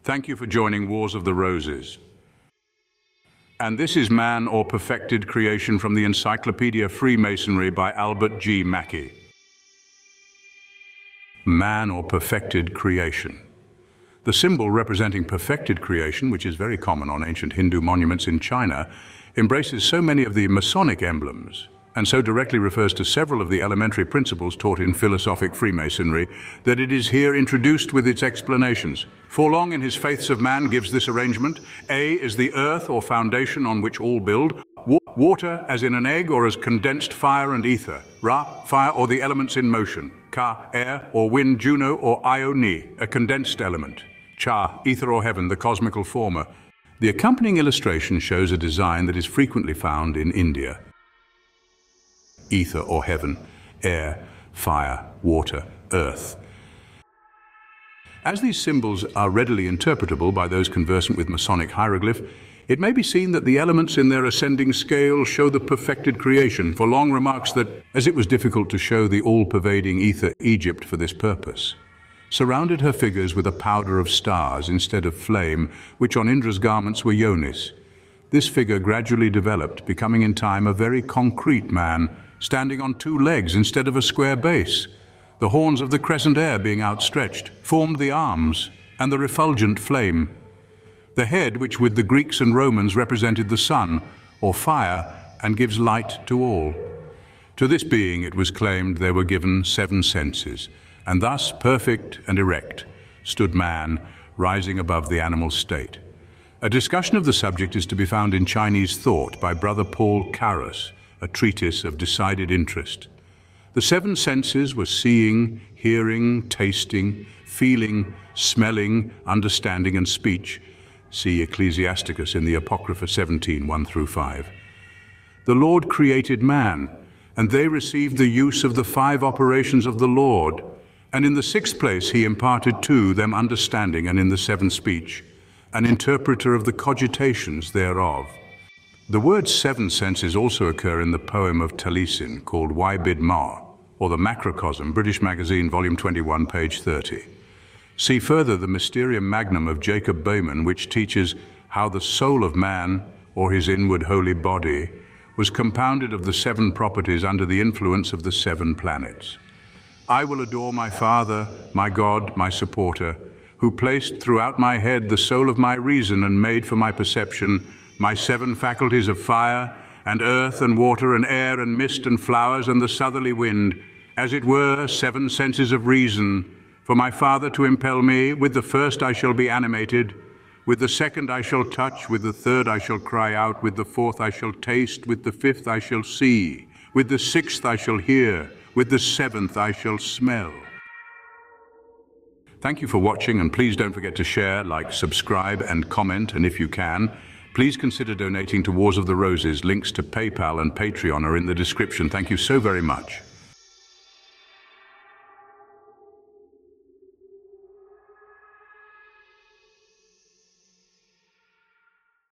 Thank you for joining Wars of the Roses. And this is Man or Perfected Creation from the Encyclopedia of Freemasonry by Albert G. Mackey. Man or perfected creation. The symbol representing perfected creation, which is very common on ancient Hindu monuments in China, embraces so many of the Masonic emblems, and so directly refers to several of the elementary principles taught in philosophic Freemasonry that it is here introduced with its explanations. Forlong in his Faiths of Man gives this arrangement. A is the earth or foundation on which all build. Water as in an egg or as condensed fire and ether. Ra, fire or the elements in motion. Ka, air or wind, Juno or Io, Ni, a condensed element. Cha, ether or heaven, the cosmical former. The accompanying illustration shows a design that is frequently found in India. Ether or heaven, air, fire, water, earth. As these symbols are readily interpretable by those conversant with Masonic hieroglyph, it may be seen that the elements in their ascending scale show the perfected creation. Forlong remarks that, as it was difficult to show the all-pervading ether, Egypt for this purpose surrounded her figures with a powder of stars instead of flame, which on Indra's garments were yonis. This figure gradually developed, becoming in time a very concrete man, standing on two legs instead of a square base. The horns of the crescent air being outstretched formed the arms and the refulgent flame. The head, which with the Greeks and Romans represented the sun, or fire, and gives light to all. To this being, it was claimed, there were given 7 senses, and thus, perfect and erect, stood man, rising above the animal state. A discussion of the subject is to be found in Chinese Thought by Brother Paul Carus, a treatise of decided interest. The 7 senses were seeing, hearing, tasting, feeling, smelling, understanding, and speech. See Ecclesiasticus in the Apocrypha 17, 1-5. The Lord created man, and they received the use of the 5 operations of the Lord. And in the 6th place he imparted to them understanding, and in the 7th speech, an interpreter of the cogitations thereof. The word 7 senses also occur in the poem of Taliesin called Why Bid Ma, or the Macrocosm, British Magazine, volume 21, page 30. See further the Mysterium Magnum of Jacob Bowman, which teaches how the soul of man, or his inward holy body, was compounded of the 7 properties under the influence of the 7 planets. I will adore my Father, my God, my supporter, who placed throughout my head the soul of my reason and made for my perception my 7 faculties of fire, and earth, and water, and air, and mist, and flowers, and the southerly wind, as it were 7 senses of reason, for my Father to impel me. With the first I shall be animated, with the second I shall touch, with the third I shall cry out, with the fourth I shall taste, with the 5th I shall see, with the 6th I shall hear, with the 7th I shall smell. Thank you for watching, and please don't forget to share, like, subscribe, and comment, and if you can, please consider donating to Wars of the Roses. Links to PayPal and Patreon are in the description. Thank you so very much.